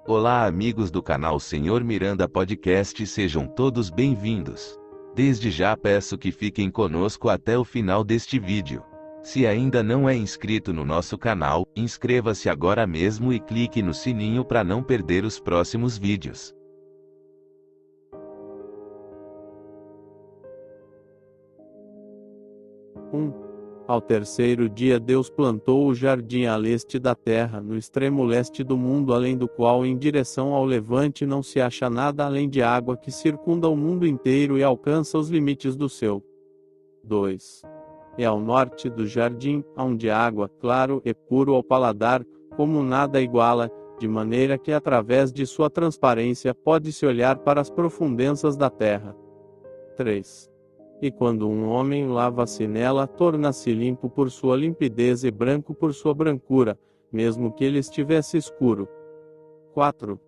Olá amigos do canal Senhor Miranda Podcast, sejam todos bem-vindos. Desde já peço que fiquem conosco até o final deste vídeo. Se ainda não é inscrito no nosso canal, inscreva-se agora mesmo e clique no sininho para não perder os próximos vídeos. Ao terceiro dia Deus plantou o jardim a leste da terra, no extremo leste do mundo, além do qual em direção ao levante não se acha nada além de água que circunda o mundo inteiro e alcança os limites do céu. 2. E ao norte do jardim, há de água, claro e puro ao paladar, como nada iguala, de maneira que através de sua transparência pode-se olhar para as profundezas da terra. 3. E quando um homem lava-se nela, torna-se limpo por sua limpidez e branco por sua brancura, mesmo que ele estivesse escuro. 4.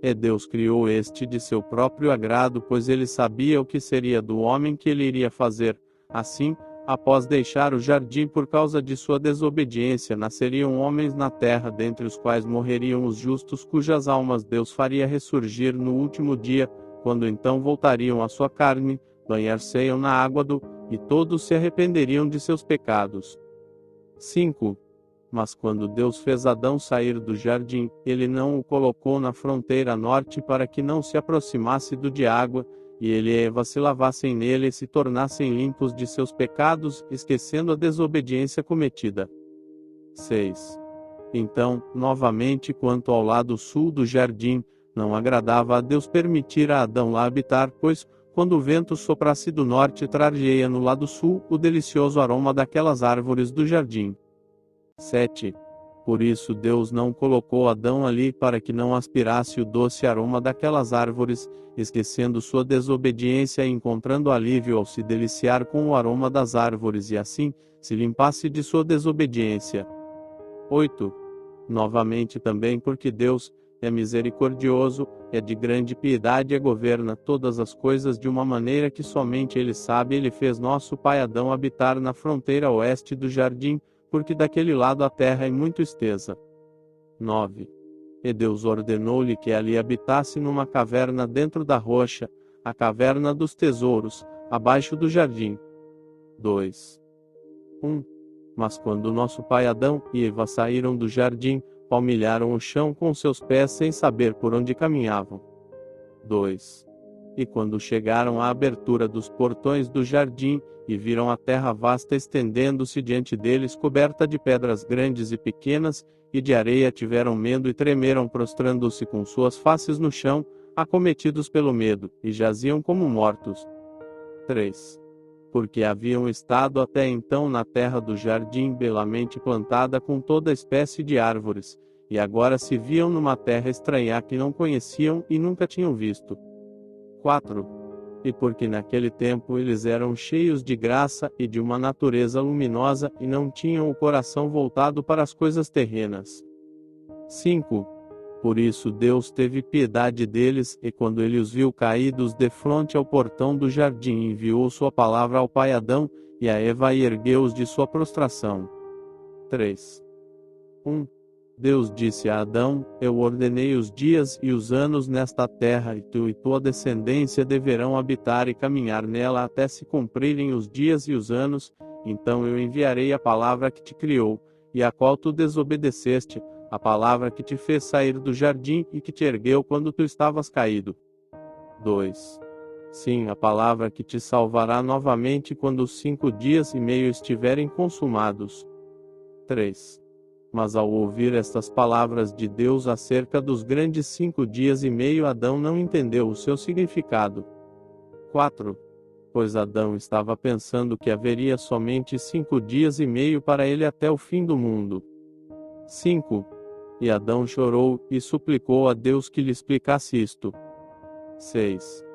E Deus criou este de seu próprio agrado, pois ele sabia o que seria do homem que ele iria fazer. Assim, após deixar o jardim por causa de sua desobediência, nasceriam homens na terra, dentre os quais morreriam os justos, cujas almas Deus faria ressurgir no último dia, quando então voltariam à sua carne, banhar-se-iam na água e todos se arrependeriam de seus pecados. 5. Mas quando Deus fez Adão sair do jardim, ele não o colocou na fronteira norte para que não se aproximasse de água, e ele e Eva se lavassem nele e se tornassem limpos de seus pecados, esquecendo a desobediência cometida. 6. Então, novamente quanto ao lado sul do jardim, não agradava a Deus permitir a Adão lá habitar, pois, quando o vento soprasse do norte, traria no lado sul o delicioso aroma daquelas árvores do jardim. 7. Por isso Deus não colocou Adão ali para que não aspirasse o doce aroma daquelas árvores, esquecendo sua desobediência e encontrando alívio ao se deliciar com o aroma das árvores e assim, se limpasse de sua desobediência. 8. Novamente também porque Deus é misericordioso, é de grande piedade e governa todas as coisas de uma maneira que somente Ele sabe. Ele fez nosso pai Adão habitar na fronteira oeste do jardim, porque daquele lado a terra é muito estesa. 9. E Deus ordenou-lhe que ali habitasse numa caverna dentro da rocha, a caverna dos tesouros, abaixo do jardim. 2. Mas quando nosso pai Adão e Eva saíram do jardim, palmilharam o chão com seus pés sem saber por onde caminhavam. 2. E quando chegaram à abertura dos portões do jardim, e viram a terra vasta estendendo-se diante deles, coberta de pedras grandes e pequenas, e de areia, tiveram medo e tremeram, prostrando-se com suas faces no chão, acometidos pelo medo, e jaziam como mortos. 3. Porque haviam estado até então na terra do jardim belamente plantada com toda espécie de árvores, e agora se viam numa terra estranha que não conheciam e nunca tinham visto. 4. E porque naquele tempo eles eram cheios de graça e de uma natureza luminosa, e não tinham o coração voltado para as coisas terrenas. 5. Por isso Deus teve piedade deles, e quando ele os viu caídos defronte ao portão do jardim, enviou sua palavra ao pai Adão, e a Eva, e ergueu-os de sua prostração. 3. Deus disse a Adão: Eu ordenei os dias e os anos nesta terra, e tu e tua descendência deverão habitar e caminhar nela até se cumprirem os dias e os anos, então eu enviarei a palavra que te criou, e a qual tu desobedeceste, a palavra que te fez sair do jardim e que te ergueu quando tu estavas caído. 2. Sim, a palavra que te salvará novamente quando os 5 dias e meio estiverem consumados. 3. Mas ao ouvir estas palavras de Deus acerca dos grandes 5 dias e meio, Adão não entendeu o seu significado. 4. Pois Adão estava pensando que haveria somente 5 dias e meio para ele até o fim do mundo. 5. E Adão chorou, e suplicou a Deus que lhe explicasse isto. 6.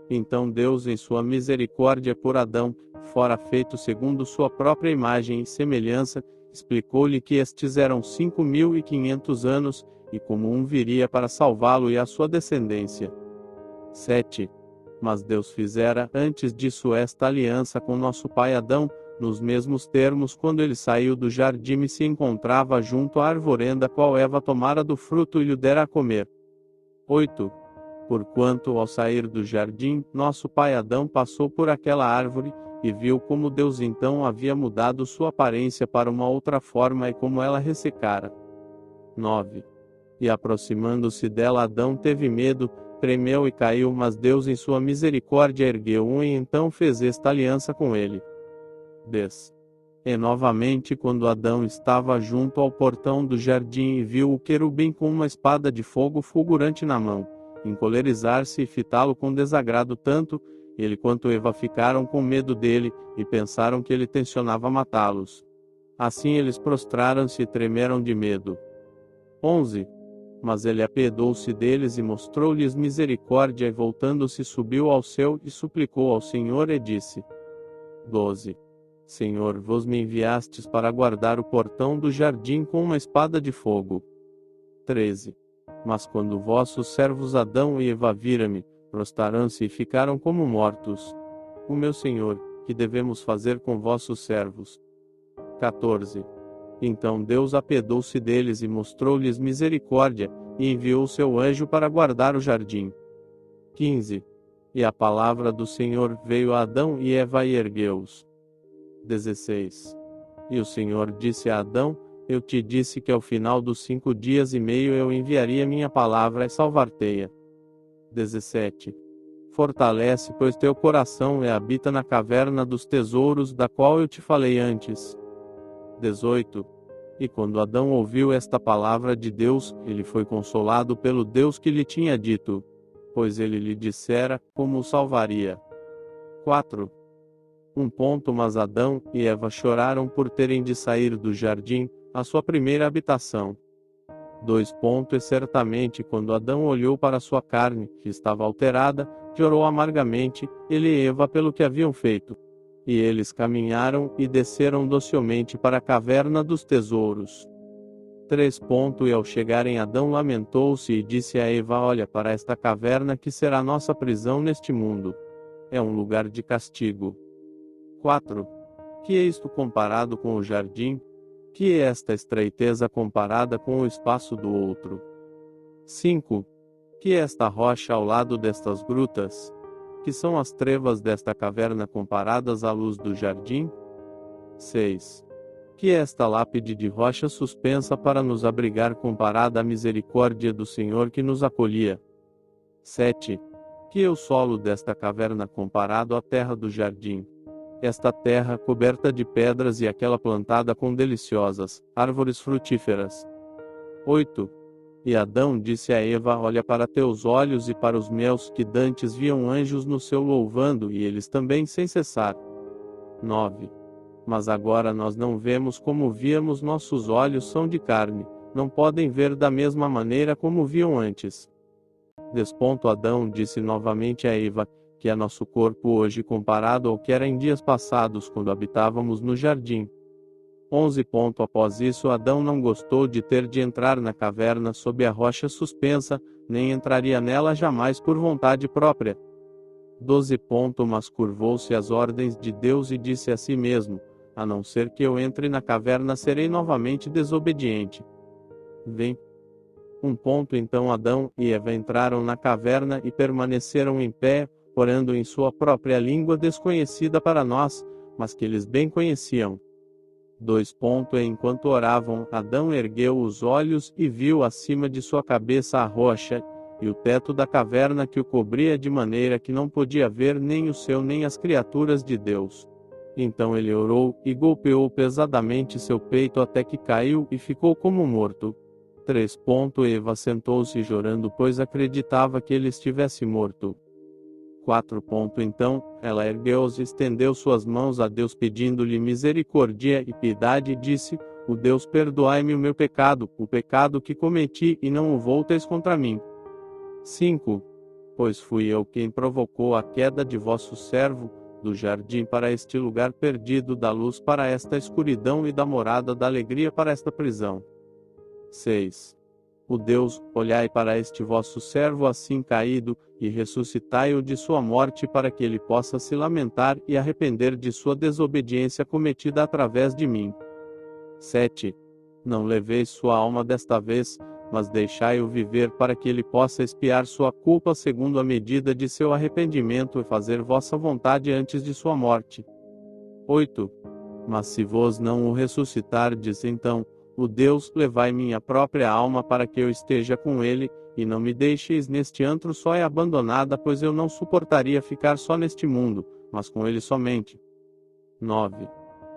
Então Deus, em sua misericórdia por Adão, fora feito segundo sua própria imagem e semelhança, explicou-lhe que estes eram 5.500 anos, e como um viria para salvá-lo e a sua descendência. 7. Mas Deus fizera antes disso esta aliança com nosso pai Adão, nos mesmos termos, quando ele saiu do jardim e se encontrava junto à arvorenda qual Eva tomara do fruto e lhe dera a comer. 8. Porquanto, ao sair do jardim, nosso pai Adão passou por aquela árvore, e viu como Deus então havia mudado sua aparência para uma outra forma e como ela ressecara. 9. E aproximando-se dela, Adão teve medo, tremeu e caiu, mas Deus em sua misericórdia ergueu-o e então fez esta aliança com ele. 10. E novamente, quando Adão estava junto ao portão do jardim e viu o querubim com uma espada de fogo fulgurante na mão, encolerizar-se e fitá-lo com desagrado, tanto ele quanto Eva ficaram com medo dele, e pensaram que ele tencionava matá-los. Assim eles prostraram-se e tremeram de medo. 11. Mas ele apiedou-se deles e mostrou-lhes misericórdia, e voltando-se subiu ao céu e suplicou ao Senhor e disse: 12. Senhor, vos me enviastes para guardar o portão do jardim com uma espada de fogo. 13. Mas quando vossos servos Adão e Eva viram-me, prostraram-se e ficaram como mortos. O meu Senhor, que devemos fazer com vossos servos? 14. Então Deus apiedou-se deles e mostrou-lhes misericórdia, e enviou seu anjo para guardar o jardim. 15. E a palavra do Senhor veio a Adão e Eva e ergueu-os. 16. E o Senhor disse a Adão: Eu te disse que ao final dos 5 dias e meio eu enviaria minha palavra e salvar-te-ia. 17. Fortalece, pois, teu coração e habita na caverna dos tesouros, da qual eu te falei antes. 18. E quando Adão ouviu esta palavra de Deus, ele foi consolado pelo Deus que lhe tinha dito, pois ele lhe dissera como o salvaria. 4. Mas Adão e Eva choraram por terem de sair do jardim, a sua primeira habitação. 2. E certamente quando Adão olhou para sua carne, que estava alterada, chorou amargamente, ele e Eva pelo que haviam feito. E eles caminharam e desceram docilmente para a caverna dos tesouros. 3. E ao chegarem Adão lamentou-se e disse a Eva: Olha para esta caverna que será nossa prisão neste mundo. É um lugar de castigo. 4. Que é isto comparado com o jardim? Que é esta estreiteza comparada com o espaço do outro? 5. Que é esta rocha ao lado destas grutas? Que são as trevas desta caverna comparadas à luz do jardim? 6. Que é esta lápide de rocha suspensa para nos abrigar comparada à misericórdia do Senhor que nos acolhia? 7. Que é o solo desta caverna comparado à terra do jardim? Esta terra coberta de pedras e aquela plantada com deliciosas árvores frutíferas. 8. E Adão disse a Eva: Olha para teus olhos e para os meus, que dantes viam anjos no céu louvando, e eles também sem cessar. 9. Mas agora nós não vemos como víamos, nossos olhos são de carne, não podem ver da mesma maneira como viam antes. Adão disse novamente a Eva: Que é nosso corpo hoje comparado ao que era em dias passados quando habitávamos no jardim. 11. Após isso Adão não gostou de ter de entrar na caverna sob a rocha suspensa, nem entraria nela jamais por vontade própria. 12. Mas curvou-se às ordens de Deus e disse a si mesmo: A não ser que eu entre na caverna, serei novamente desobediente. Vem. Então Adão e Eva entraram na caverna e permaneceram em pé, orando em sua própria língua desconhecida para nós, mas que eles bem conheciam. 2. E enquanto oravam, Adão ergueu os olhos e viu acima de sua cabeça a rocha, e o teto da caverna que o cobria de maneira que não podia ver nem o céu nem as criaturas de Deus. Então ele orou, e golpeou pesadamente seu peito até que caiu e ficou como morto. 3. Eva sentou-se chorando, pois acreditava que ele estivesse morto. 4. Então, ela ergueu-se e estendeu suas mãos a Deus pedindo-lhe misericórdia e piedade e disse: Ó Deus, perdoai-me o meu pecado, o pecado que cometi, e não o volteis contra mim. 5. Pois fui eu quem provocou a queda de vosso servo, do jardim para este lugar perdido, da luz para esta escuridão e da morada da alegria para esta prisão. 6. Ó Deus, olhai para este vosso servo assim caído, e ressuscitai-o de sua morte para que ele possa se lamentar e arrepender de sua desobediência cometida através de mim. 7. Não leveis sua alma desta vez, mas deixai-o viver para que ele possa expiar sua culpa segundo a medida de seu arrependimento e fazer vossa vontade antes de sua morte. 8. Mas se vos não o ressuscitardes, então, ó Deus, levai minha própria alma para que eu esteja com ele, e não me deixeis neste antro só e abandonada, pois eu não suportaria ficar só neste mundo, mas com ele somente. 9.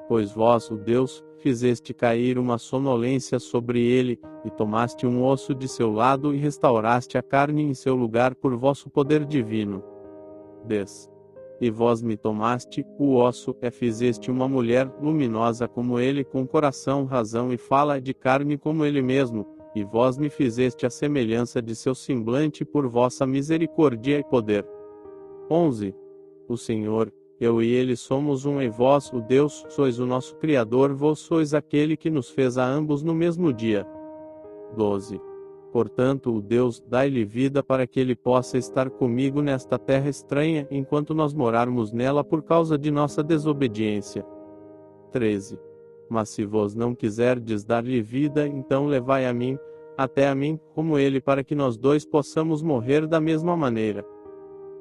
Pois vós, ó Deus, fizeste cair uma sonolência sobre ele, e tomaste um osso de seu lado e restauraste a carne em seu lugar por vosso poder divino. 10. E vós me tomaste, o osso, e fizeste uma mulher, luminosa como ele, com coração, razão e fala de carne como ele mesmo, e vós me fizeste a semelhança de seu semblante por vossa misericórdia e poder. 11. O Senhor, eu e ele somos um, e vós, o Deus, sois o nosso Criador, vós sois aquele que nos fez a ambos no mesmo dia. 12. Portanto, o Deus, dai-lhe vida para que ele possa estar comigo nesta terra estranha, enquanto nós morarmos nela por causa de nossa desobediência. 13. Mas se vós não quiserdes dar-lhe vida, então levai a mim, até a mim, como ele, para que nós dois possamos morrer da mesma maneira.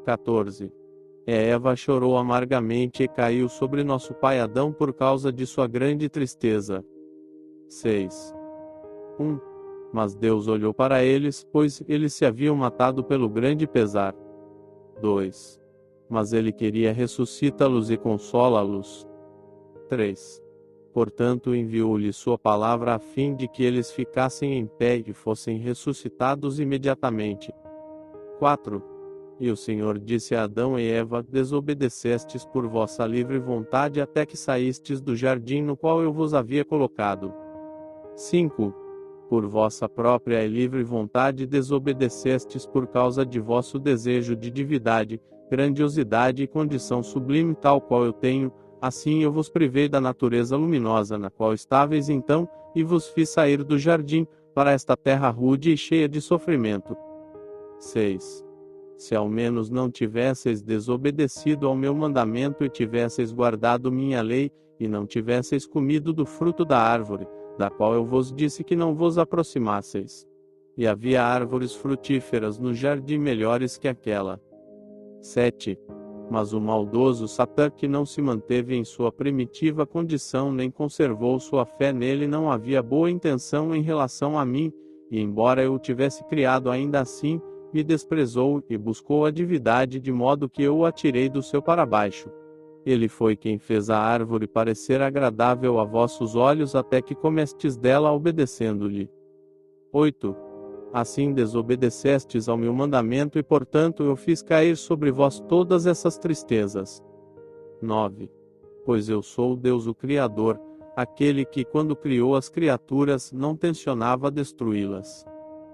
14. E Eva chorou amargamente e caiu sobre nosso pai Adão por causa de sua grande tristeza. 6. 1. Mas Deus olhou para eles, pois eles se haviam matado pelo grande pesar. 2. Mas ele queria ressuscitá-los e consolá-los. 3. Portanto enviou-lhe sua palavra a fim de que eles ficassem em pé e fossem ressuscitados imediatamente. 4. E o Senhor disse a Adão e Eva: desobedecestes por vossa livre vontade até que saístes do jardim no qual eu vos havia colocado. 5. Por vossa própria e livre vontade desobedecestes por causa de vosso desejo de divindade, grandiosidade e condição sublime tal qual eu tenho, assim eu vos privei da natureza luminosa na qual estáveis então, e vos fiz sair do jardim, para esta terra rude e cheia de sofrimento. 6. Se ao menos não tivesseis desobedecido ao meu mandamento e tivesseis guardado minha lei, e não tivesseis comido do fruto da árvore, da qual eu vos disse que não vos aproximasseis. E havia árvores frutíferas no jardim melhores que aquela. 7. Mas o maldoso Satã, que não se manteve em sua primitiva condição nem conservou sua fé nele, não havia boa intenção em relação a mim, e embora eu o tivesse criado ainda assim, me desprezou e buscou a divindade de modo que eu o atirei do céu para baixo. Ele foi quem fez a árvore parecer agradável a vossos olhos até que comestes dela obedecendo-lhe. 8. Assim desobedecestes ao meu mandamento e portanto eu fiz cair sobre vós todas essas tristezas. 9. Pois eu sou Deus o Criador, aquele que quando criou as criaturas não tensionava destruí-las.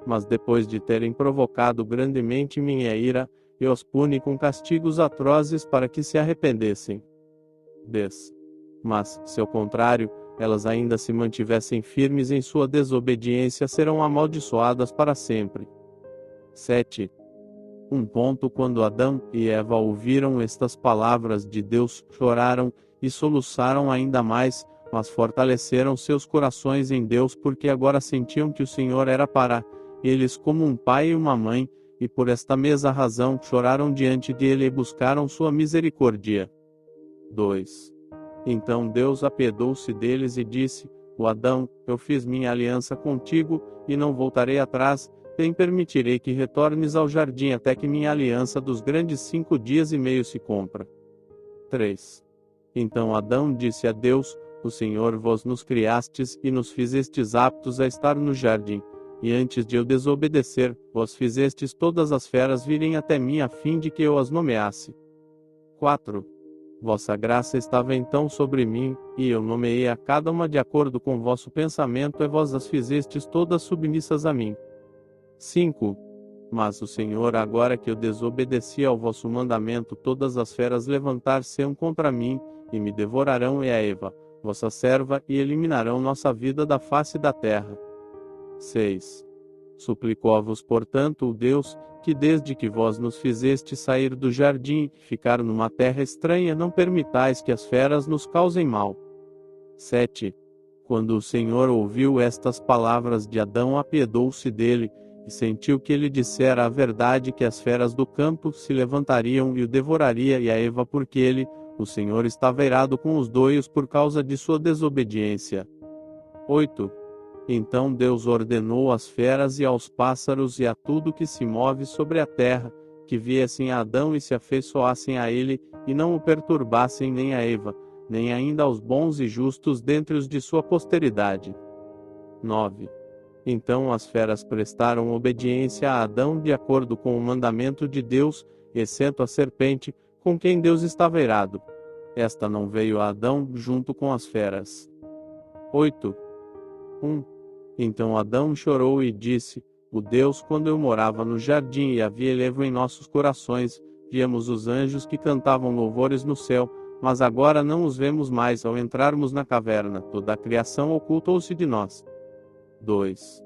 Mas depois de terem provocado grandemente minha ira, eu os puni com castigos atrozes para que se arrependessem. 10. Mas, se ao contrário, elas ainda se mantivessem firmes em sua desobediência, serão amaldiçoadas para sempre. 7. Quando Adão e Eva ouviram estas palavras de Deus, choraram, e soluçaram ainda mais, mas fortaleceram seus corações em Deus porque agora sentiam que o Senhor era para eles como um pai e uma mãe, e por esta mesma razão choraram diante dele e buscaram sua misericórdia. 2. Então Deus apiedou-se deles e disse: ó Adão, eu fiz minha aliança contigo, e não voltarei atrás, nem permitirei que retornes ao jardim até que minha aliança dos grandes 5 dias e meio se cumpra. 3. Então Adão disse a Deus: o Senhor vos nos criastes e nos fizestes aptos a estar no jardim. E antes de eu desobedecer, vós fizestes todas as feras virem até mim a fim de que eu as nomeasse. 4. Vossa graça estava então sobre mim, e eu nomeei a cada uma de acordo com vosso pensamento e vós as fizestes todas submissas a mim. 5. Mas o Senhor, agora que eu desobedeci ao vosso mandamento, todas as feras levantar-se-ão contra mim, e me devorarão e a Eva, vossa serva, e eliminarão nossa vida da face da terra. 6. Suplicou-vos, portanto, o Deus, que desde que vós nos fizeste sair do jardim e ficar numa terra estranha, não permitais que as feras nos causem mal. 7. Quando o Senhor ouviu estas palavras de Adão, apiedou-se dele, e sentiu que ele dissera a verdade, que as feras do campo se levantariam e o devoraria, e a Eva, porque ele, o Senhor, estava irado com os dois por causa de sua desobediência. 8. Então Deus ordenou às feras e aos pássaros e a tudo que se move sobre a terra, que viessem a Adão e se afeiçoassem a ele, e não o perturbassem nem a Eva, nem ainda aos bons e justos dentre os de sua posteridade. 9. Então as feras prestaram obediência a Adão de acordo com o mandamento de Deus, exceto a serpente, com quem Deus estava irado. Esta não veio a Adão junto com as feras. 8. 1. Então Adão chorou e disse: O Deus, quando eu morava no jardim e havia elevo em nossos corações, víamos os anjos que cantavam louvores no céu, mas agora não os vemos mais. Ao entrarmos na caverna, toda a criação ocultou-se de nós. 2.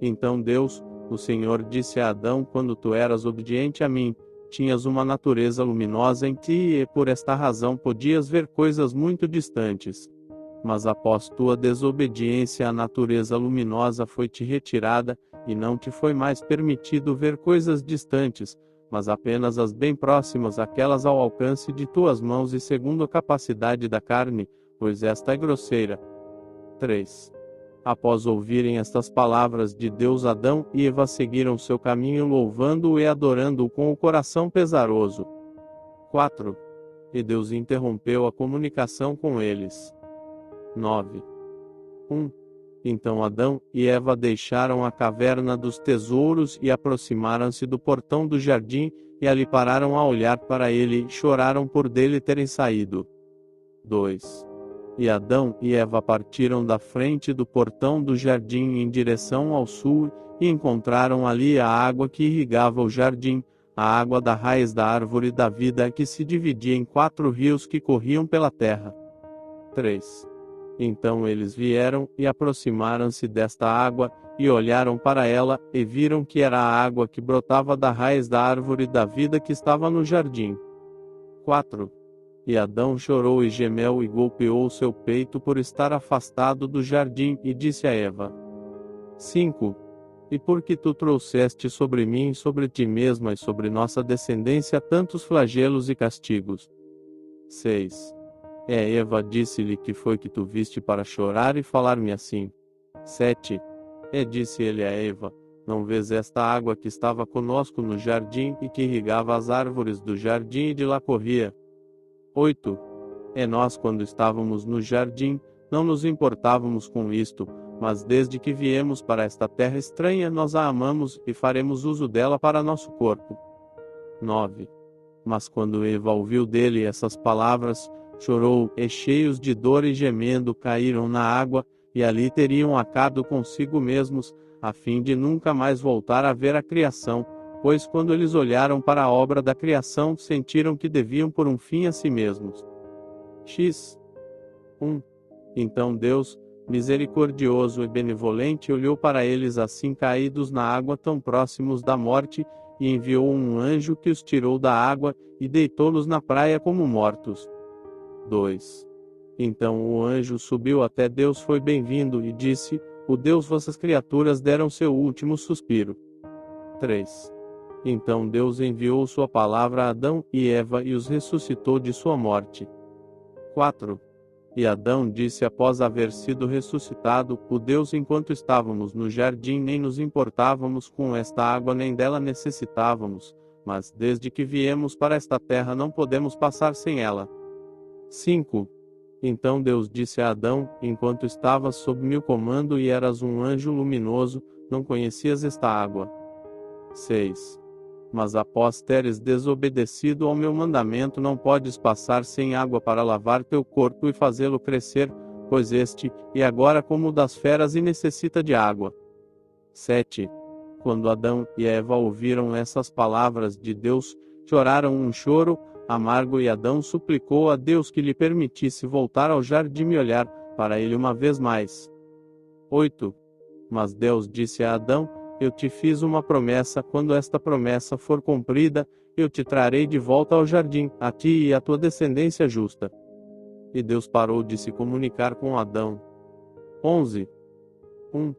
Então Deus, o Senhor, disse a Adão: Quando tu eras obediente a mim, tinhas uma natureza luminosa em ti e por esta razão podias ver coisas muito distantes. Mas após tua desobediência, a natureza luminosa foi-te retirada, e não te foi mais permitido ver coisas distantes, mas apenas as bem próximas, aquelas ao alcance de tuas mãos e segundo a capacidade da carne, pois esta é grosseira. 3. Após ouvirem estas palavras de Deus, Adão e Eva seguiram seu caminho louvando-o e adorando-o com o coração pesaroso. 4. E Deus interrompeu a comunicação com eles. 9. 1. Então Adão e Eva deixaram a caverna dos tesouros e aproximaram-se do portão do jardim, e ali pararam a olhar para ele e choraram por dele terem saído. 2. E Adão e Eva partiram da frente do portão do jardim em direção ao sul, e encontraram ali a água que irrigava o jardim, a água da raiz da árvore da vida que se dividia em 4 rios que corriam pela terra. 3. Então eles vieram e aproximaram-se desta água, e olharam para ela, e viram que era a água que brotava da raiz da árvore da vida que estava no jardim. 4. E Adão chorou e gemeu e golpeou seu peito por estar afastado do jardim, e disse a Eva: 5. E porque tu trouxeste sobre mim, sobre ti mesma e sobre nossa descendência tantos flagelos e castigos. 6. Eva disse-lhe: Que foi que tu viste para chorar e falar-me assim? 7. Disse ele a Eva: Não vês esta água que estava conosco no jardim e que irrigava as árvores do jardim e de lá corria? 8. Nós, quando estávamos no jardim, não nos importávamos com isto, mas desde que viemos para esta terra estranha, nós a amamos e faremos uso dela para nosso corpo. 9. Mas quando Eva ouviu dele essas palavras, chorou, e cheios de dor e gemendo caíram na água, e ali teriam acado consigo mesmos, a fim de nunca mais voltar a ver a criação, pois quando eles olharam para a obra da criação, sentiram que deviam pôr um fim a si mesmos. 1. Então Deus, misericordioso e benevolente, olhou para eles assim caídos na água, tão próximos da morte, e enviou um anjo que os tirou da água, e deitou-los na praia como mortos. 2. Então o anjo subiu até Deus, foi bem-vindo, e disse: O Deus, vossas criaturas deram seu último suspiro. 3. Então Deus enviou sua palavra a Adão e Eva e os ressuscitou de sua morte. 4. E Adão disse após haver sido ressuscitado: O Deus, enquanto estávamos no jardim, nem nos importávamos com esta água, nem dela necessitávamos, mas desde que viemos para esta terra não podemos passar sem ela. 5. Então Deus disse a Adão: Enquanto estavas sob meu comando e eras um anjo luminoso, não conhecias esta água. 6. Mas após teres desobedecido ao meu mandamento, não podes passar sem água para lavar teu corpo e fazê-lo crescer, pois este, e agora como o das feras, e necessita de água. 7. Quando Adão e Eva ouviram essas palavras de Deus, choraram um choro amargo, e Adão suplicou a Deus que lhe permitisse voltar ao jardim e olhar para ele uma vez mais. 8. Mas Deus disse a Adão: Eu te fiz uma promessa, quando esta promessa for cumprida, eu te trarei de volta ao jardim, a ti e à tua descendência justa. E Deus parou de se comunicar com Adão. 11. 1.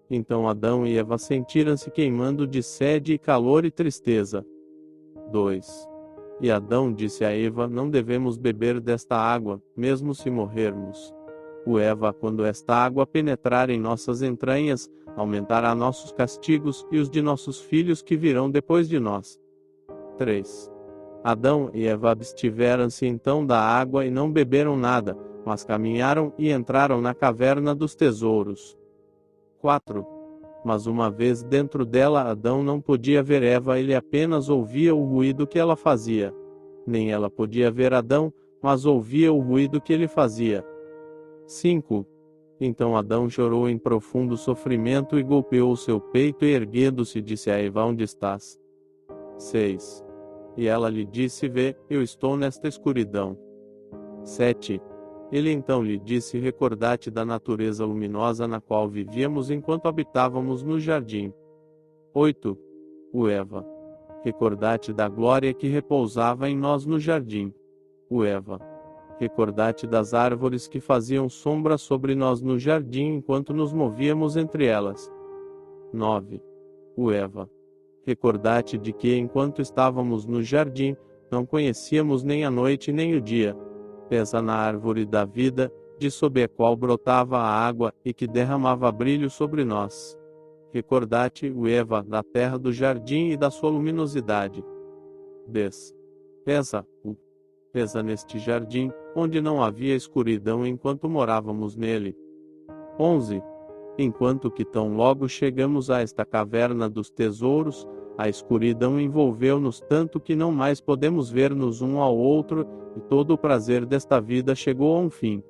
Então Adão e Eva sentiram-se queimando de sede e calor e tristeza. 2. E Adão disse a Eva: não devemos beber desta água, mesmo se morrermos. O Eva, quando esta água penetrar em nossas entranhas, aumentará nossos castigos e os de nossos filhos que virão depois de nós. 3. Adão e Eva abstiveram-se então da água e não beberam nada, mas caminharam e entraram na caverna dos tesouros. 4. Mas uma vez dentro dela Adão não podia ver Eva, ele apenas ouvia o ruído que ela fazia. Nem ela podia ver Adão, mas ouvia o ruído que ele fazia. 5. Então Adão chorou em profundo sofrimento e golpeou o seu peito e erguendo-se disse a Eva: onde estás? 6. E ela lhe disse: vê, eu estou nesta escuridão. 7. Ele então lhe disse: recordate da natureza luminosa na qual vivíamos enquanto habitávamos no jardim. 8. O Eva. Recordate da glória que repousava em nós no jardim. O Eva. Recordate das árvores que faziam sombra sobre nós no jardim enquanto nos movíamos entre elas. 9. O Eva. Recordate de que enquanto estávamos no jardim, não conhecíamos nem a noite nem o dia. Pesa na árvore da vida, de sob a qual brotava a água e que derramava brilho sobre nós. Recordate, o Eva, da terra do jardim e da sua luminosidade. 10. Pesa neste jardim, onde não havia escuridão enquanto morávamos nele. 11. Enquanto que tão logo chegamos a esta caverna dos tesouros, a escuridão envolveu-nos tanto que não mais podemos ver-nos um ao outro, e todo o prazer desta vida chegou a um fim.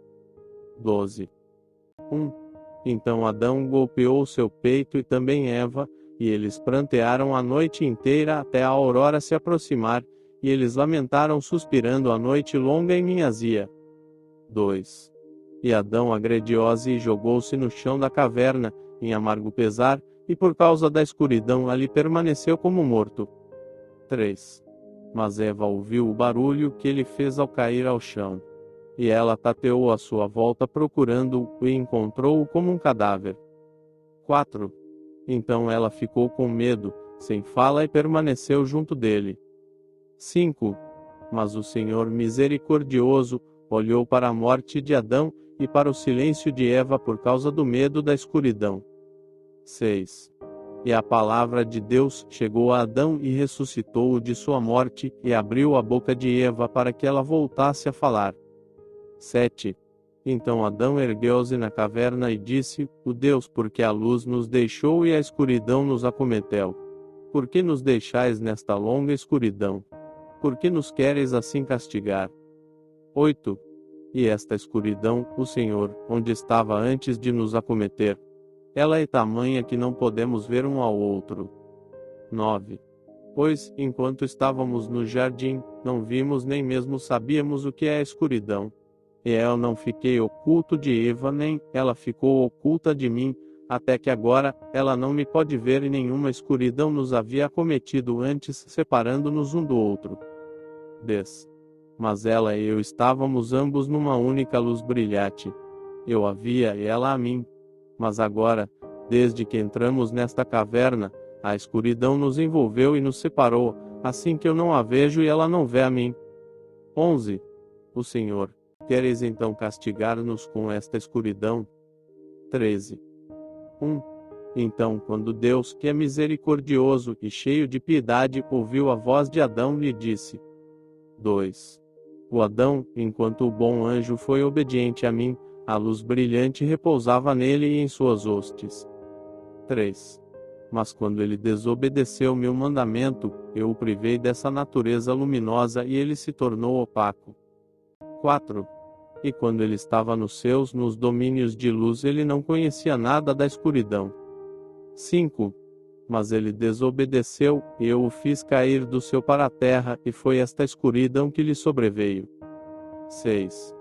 12. 1. Então Adão golpeou seu peito e também Eva, e eles prantearam a noite inteira até a aurora se aproximar, e eles lamentaram suspirando a noite longa em azia. 2. E Adão agrediou-se e jogou-se no chão da caverna, em amargo pesar, e por causa da escuridão ali permaneceu como morto. 3. Mas Eva ouviu o barulho que ele fez ao cair ao chão. E ela tateou à sua volta procurando-o e encontrou-o como um cadáver. 4. Então ela ficou com medo, sem fala e permaneceu junto dele. 5. Mas o Senhor misericordioso olhou para a morte de Adão e para o silêncio de Eva por causa do medo da escuridão. 6. E a palavra de Deus chegou a Adão e ressuscitou-o de sua morte e abriu a boca de Eva para que ela voltasse a falar. 7. Então Adão ergueu-se na caverna e disse: o Deus, porque a luz nos deixou e a escuridão nos acometeu. Por que nos deixais nesta longa escuridão? Por que nos queres assim castigar? 8. E esta escuridão, o Senhor, onde estava antes de nos acometer? Ela é tamanha que não podemos ver um ao outro. 9. Pois, enquanto estávamos no jardim, não vimos nem mesmo sabíamos o que é a escuridão. E eu não fiquei oculto de Eva, nem ela ficou oculta de mim, até que agora, ela não me pode ver e nenhuma escuridão nos havia acometido antes, separando-nos um do outro. 10. Mas ela e eu estávamos ambos numa única luz brilhante. Eu a via e ela a mim. Mas agora, desde que entramos nesta caverna, a escuridão nos envolveu e nos separou, assim que eu não a vejo e ela não vê a mim. 11. O Senhor, queres então castigar-nos com esta escuridão? 13. 1. Então, quando Deus, que é misericordioso e cheio de piedade, ouviu a voz de Adão, lhe disse: 2. O Adão, enquanto o bom anjo foi obediente a mim, a luz brilhante repousava nele e em suas hostes. 3. Mas quando ele desobedeceu meu mandamento, eu o privei dessa natureza luminosa e ele se tornou opaco. 4. E quando ele estava nos domínios de luz, ele não conhecia nada da escuridão. 5. Mas ele desobedeceu, e eu o fiz cair do céu para a terra, e foi esta escuridão que lhe sobreveio. 6.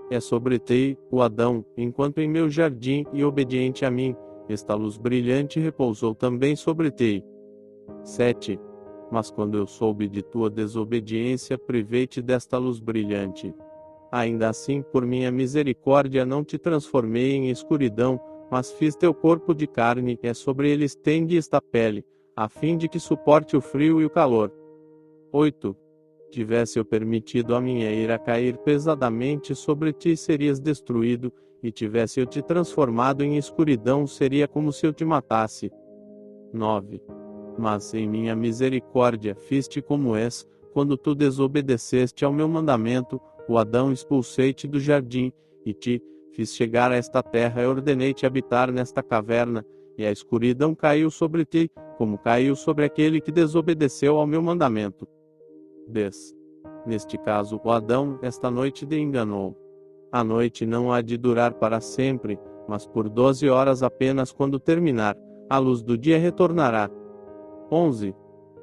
É sobre ti, o Adão, enquanto em meu jardim e obediente a mim, esta luz brilhante repousou também sobre ti. 7. Mas quando eu soube de tua desobediência, privei-te desta luz brilhante. Ainda assim, por minha misericórdia não te transformei em escuridão, mas fiz teu corpo de carne, e sobre ele estende esta pele, a fim de que suporte o frio e o calor. 8. Tivesse eu permitido a minha ira cair pesadamente sobre ti, serias destruído, e tivesse eu te transformado em escuridão, seria como se eu te matasse. 9. Mas em minha misericórdia fiz-te como és, quando tu desobedeceste ao meu mandamento, o Adão expulsei-te do jardim, e te fiz chegar a esta terra e ordenei-te habitar nesta caverna, e a escuridão caiu sobre ti, como caiu sobre aquele que desobedeceu ao meu mandamento. 10. Neste caso, o Adão, esta noite te enganou. A noite não há de durar para sempre, mas por 12 horas apenas. Quando terminar, a luz do dia retornará. 11.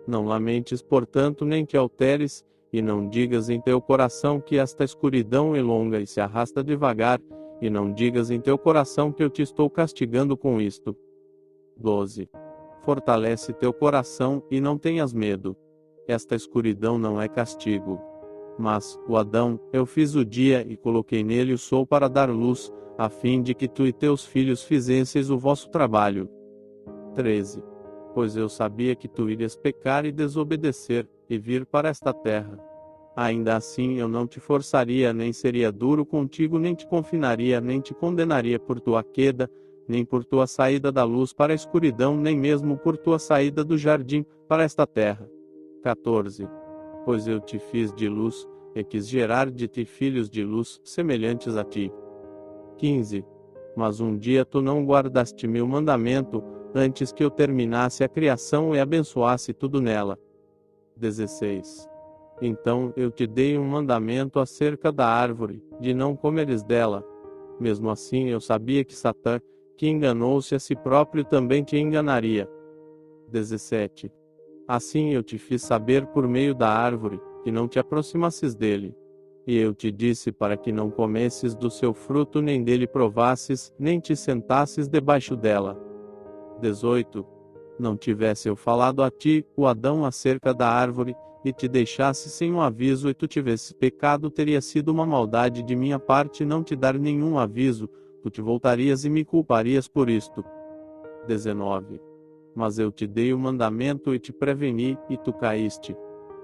Não lamentes, portanto, nem te alteres, e não digas em teu coração que esta escuridão é longa e se arrasta devagar, e não digas em teu coração que eu te estou castigando com isto. 12. Fortalece teu coração, e não tenhas medo. Esta escuridão não é castigo. Mas, o Adão, eu fiz o dia e coloquei nele o sol para dar luz, a fim de que tu e teus filhos fizesseis o vosso trabalho. 13. Pois eu sabia que tu irias pecar e desobedecer, e vir para esta terra. Ainda assim eu não te forçaria, nem seria duro contigo, nem te confinaria, nem te condenaria por tua queda, nem por tua saída da luz para a escuridão, nem mesmo por tua saída do jardim para esta terra. 14. Pois eu te fiz de luz, e quis gerar de ti filhos de luz, semelhantes a ti. 15. Mas um dia tu não guardaste meu mandamento, antes que eu terminasse a criação e abençoasse tudo nela. 16. Então eu te dei um mandamento acerca da árvore, de não comeres dela. Mesmo assim eu sabia que Satã, que enganou-se a si próprio, também te enganaria. 17. Assim eu te fiz saber por meio da árvore, que não te aproximasses dele. E eu te disse para que não comesses do seu fruto, nem dele provasses, nem te sentasses debaixo dela. 18. Não tivesse eu falado a ti, o Adão, acerca da árvore, e te deixasse sem um aviso, e tu tivesses pecado, teria sido uma maldade de minha parte não te dar nenhum aviso, tu te voltarias e me culparias por isto. 19. Mas eu te dei o mandamento e te preveni, e tu caíste.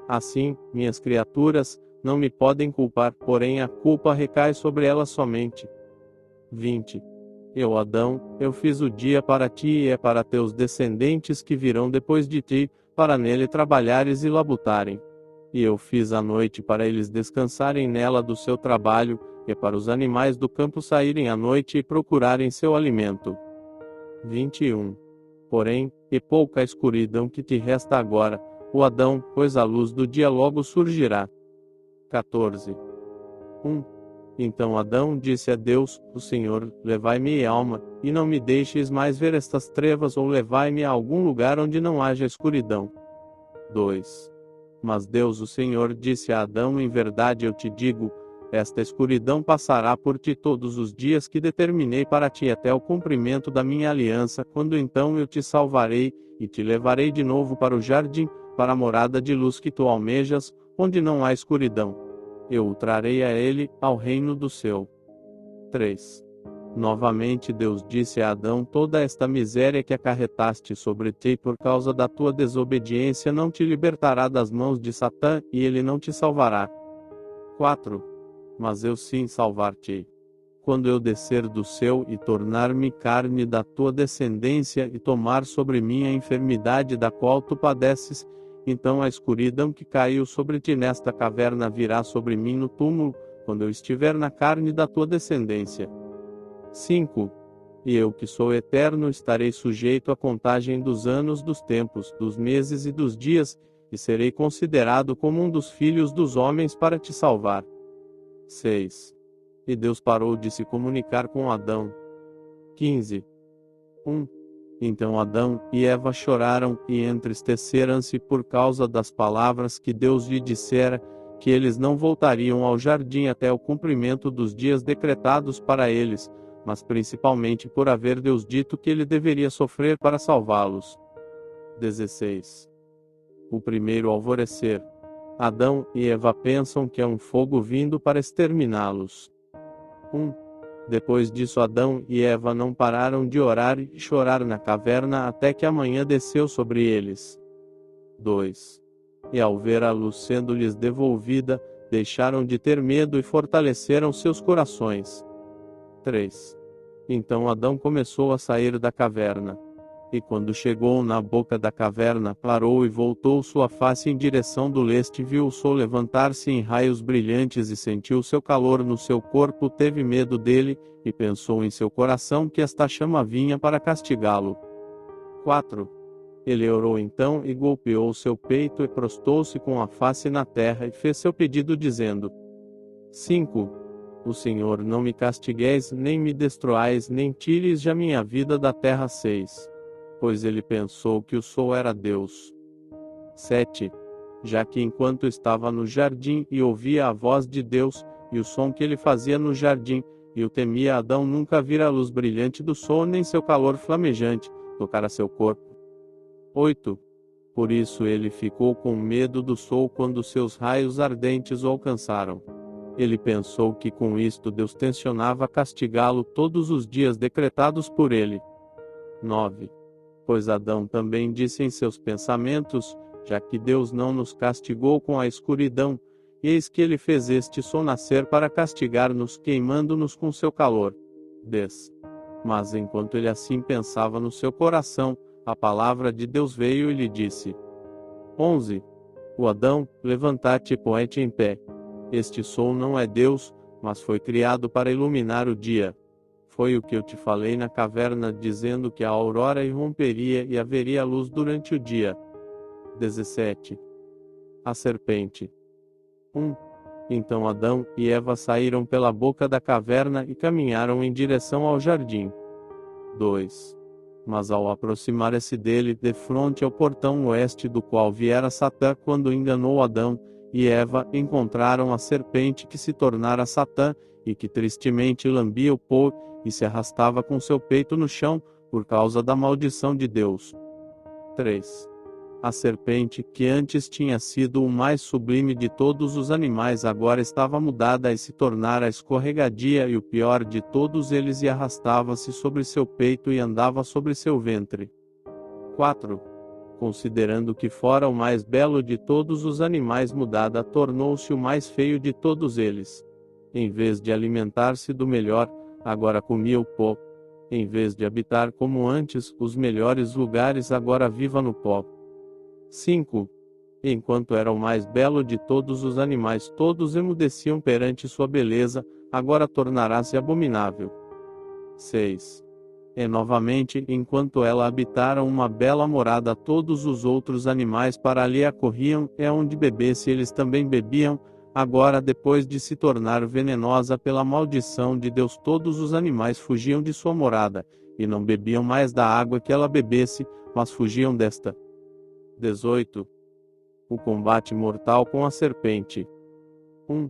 Assim, minhas criaturas, não me podem culpar, porém a culpa recai sobre elas somente. 20. Eu, Adão, eu fiz o dia para ti e é para teus descendentes que virão depois de ti, para nele trabalhares e labutarem. E eu fiz a noite para eles descansarem nela do seu trabalho, e para os animais do campo saírem à noite e procurarem seu alimento. 21. Porém, e pouca escuridão que te resta agora, o Adão, pois a luz do dia logo surgirá. 14. 1. Então Adão disse a Deus, o Senhor, levai-me alma, e não me deixeis mais ver estas trevas, ou levai-me a algum lugar onde não haja escuridão. 2. Mas Deus, o Senhor, disse a Adão, em verdade eu te digo, esta escuridão passará por ti todos os dias que determinei para ti até o cumprimento da minha aliança, quando então eu te salvarei, e te levarei de novo para o jardim, para a morada de luz que tu almejas, onde não há escuridão. Eu o trarei a ele, ao reino do céu. 3. Novamente Deus disse a Adão, toda esta miséria que acarretaste sobre ti por causa da tua desobediência não te libertará das mãos de Satã, e ele não te salvará. 4. Mas eu sim salvar-te-ei. Quando eu descer do céu e tornar-me carne da tua descendência e tomar sobre mim a enfermidade da qual tu padeces, então a escuridão que caiu sobre ti nesta caverna virá sobre mim no túmulo, quando eu estiver na carne da tua descendência. 5. E eu que sou eterno estarei sujeito à contagem dos anos, dos tempos, dos meses e dos dias, e serei considerado como um dos filhos dos homens para te salvar. 6. E Deus parou de se comunicar com Adão. 15. 1. Então Adão e Eva choraram e entristeceram-se por causa das palavras que Deus lhe dissera, que eles não voltariam ao jardim até o cumprimento dos dias decretados para eles, mas principalmente por haver Deus dito que ele deveria sofrer para salvá-los. 16. O primeiro alvorecer. Adão e Eva pensam que é um fogo vindo para exterminá-los. 1. Depois disso Adão e Eva não pararam de orar e chorar na caverna até que a manhã desceu sobre eles. 2. E ao ver a luz sendo-lhes devolvida, deixaram de ter medo e fortaleceram seus corações. 3. Então Adão começou a sair da caverna. E quando chegou na boca da caverna, parou e voltou sua face em direção do leste, viu o sol levantar-se em raios brilhantes e sentiu seu calor no seu corpo, teve medo dele, e pensou em seu coração que esta chama vinha para castigá-lo. 4. Ele orou então e golpeou seu peito e prostou-se com a face na terra e fez seu pedido dizendo: 5. O Senhor, não me castigueis, nem me destruais, nem tires já minha vida da terra. 6. Pois ele pensou que o sol era Deus. 7. Já que enquanto estava no jardim e ouvia a voz de Deus, e o som que ele fazia no jardim, e o temia, Adão nunca vira a luz brilhante do sol nem seu calor flamejante, tocar a seu corpo. 8. Por isso ele ficou com medo do sol quando seus raios ardentes o alcançaram. Ele pensou que com isto Deus tensionava castigá-lo todos os dias decretados por ele. 9. Pois Adão também disse em seus pensamentos, já que Deus não nos castigou com a escuridão, eis que ele fez este sol nascer para castigar-nos, queimando-nos com seu calor. 10. Mas enquanto ele assim pensava no seu coração, a palavra de Deus veio e lhe disse: 11. O Adão, levanta-te e põe-te em pé. Este sol não é Deus, mas foi criado para iluminar o dia. Foi o que eu te falei na caverna, dizendo que a aurora irromperia e haveria luz durante o dia. 17. A serpente. 1. Então Adão e Eva saíram pela boca da caverna e caminharam em direção ao jardim. 2. Mas ao aproximar-se dele, defronte ao portão oeste do qual viera Satã quando enganou Adão e Eva, encontraram a serpente que se tornara Satã, e que tristemente lambia o pó, e se arrastava com seu peito no chão, por causa da maldição de Deus. 3. A serpente, que antes tinha sido o mais sublime de todos os animais, agora estava mudada e se tornara escorregadia, e o pior de todos eles, e arrastava-se sobre seu peito e andava sobre seu ventre. 4. Considerando que fora o mais belo de todos os animais, mudada, tornou-se o mais feio de todos eles. Em vez de alimentar-se do melhor, agora comia o pó. Em vez de habitar como antes os melhores lugares, agora viva no pó. 5. Enquanto era o mais belo de todos os animais, todos emudeciam perante sua beleza, agora tornará-se abominável. 6. E novamente, enquanto ela habitara uma bela morada, todos os outros animais para ali acorriam, e onde bebesse eles também bebiam. Agora, depois de se tornar venenosa pela maldição de Deus, todos os animais fugiam de sua morada, e não bebiam mais da água que ela bebesse, mas fugiam desta. 18. O combate mortal com a serpente. 1.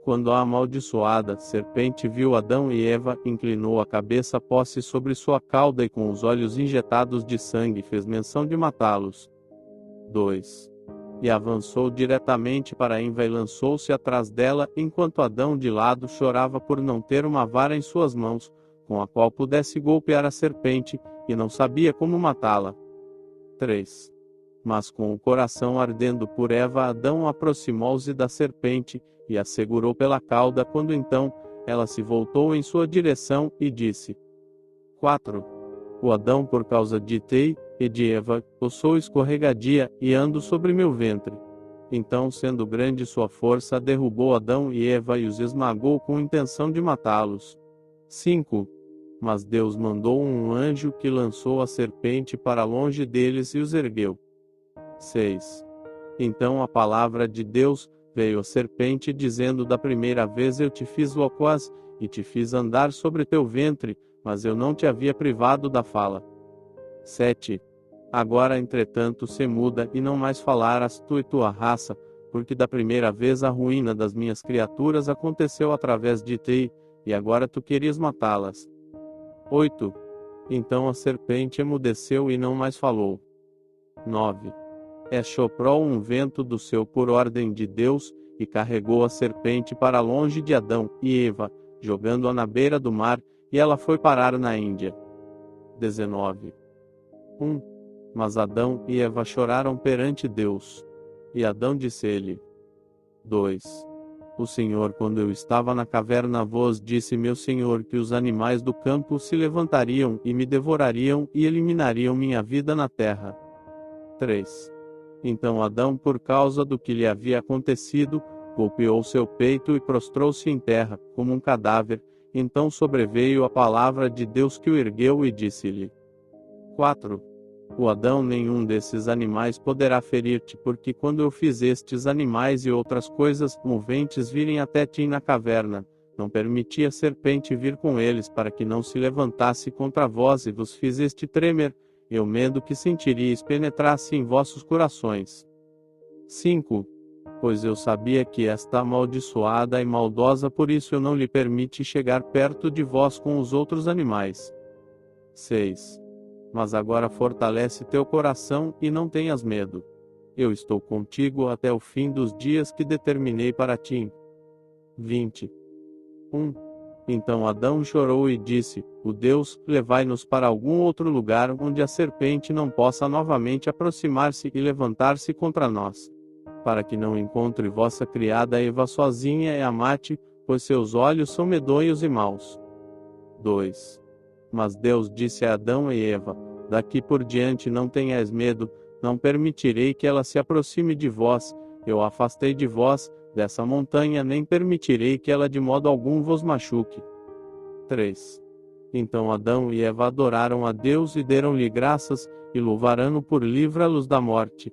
Quando a amaldiçoada serpente viu Adão e Eva, inclinou a cabeça, pôs-se sobre sua cauda e com os olhos injetados de sangue fez menção de matá-los. 2. E avançou diretamente para Eva e lançou-se atrás dela, enquanto Adão de lado chorava por não ter uma vara em suas mãos, com a qual pudesse golpear a serpente, e não sabia como matá-la. 3. Mas com o coração ardendo por Eva, Adão aproximou-se da serpente, e a segurou pela cauda, quando então, ela se voltou em sua direção, e disse: 4. O Adão, por causa de ti e de Eva, eu sou escorregadia, e ando sobre meu ventre. Então, sendo grande sua força, derrubou Adão e Eva e os esmagou com intenção de matá-los. 5. Mas Deus mandou um anjo que lançou a serpente para longe deles e os ergueu. 6. Então a palavra de Deus veio à serpente, dizendo: da primeira vez eu te fiz loquaz, e te fiz andar sobre teu ventre, mas eu não te havia privado da fala. 7. Agora, entretanto, se muda, e não mais falarás tu e tua raça, porque da primeira vez a ruína das minhas criaturas aconteceu através de ti, e agora tu querias matá-las. 8. Então a serpente emudeceu e não mais falou. 9. soprou um vento do céu por ordem de Deus, e carregou a serpente para longe de Adão e Eva, jogando-a na beira do mar, e ela foi parar na Índia. 19. Mas Adão e Eva choraram perante Deus. E Adão disse-lhe: 2. O Senhor, quando eu estava na caverna, vos disse, meu Senhor, que os animais do campo se levantariam e me devorariam e eliminariam minha vida na terra. 3. Então Adão, por causa do que lhe havia acontecido, golpeou seu peito e prostrou-se em terra, como um cadáver. Então sobreveio a palavra de Deus que o ergueu e disse-lhe: 4. O Adão, nenhum desses animais poderá ferir-te, porque quando eu fiz estes animais e outras coisas moventes virem até ti na caverna, não permiti a serpente vir com eles, para que não se levantasse contra vós e vos fizeste tremer, e o medo que sentiríeis penetrasse em vossos corações. 5. Pois eu sabia que esta amaldiçoada e maldosa, por isso eu não lhe permiti chegar perto de vós com os outros animais. 6. Mas agora fortalece teu coração e não tenhas medo. Eu estou contigo até o fim dos dias que determinei para ti. 20. Então Adão chorou e disse: O Deus, levai-nos para algum outro lugar onde a serpente não possa novamente aproximar-se e levantar-se contra nós, para que não encontre vossa criada Eva sozinha e a mate, pois seus olhos são medonhos e maus. 2. Mas Deus disse a Adão e Eva: Daqui por diante não tenhais medo, não permitirei que ela se aproxime de vós, eu a afastei de vós, dessa montanha, nem permitirei que ela de modo algum vos machuque. 3. Então Adão e Eva adoraram a Deus e deram-lhe graças, e louvaram-no por livrá-los da morte.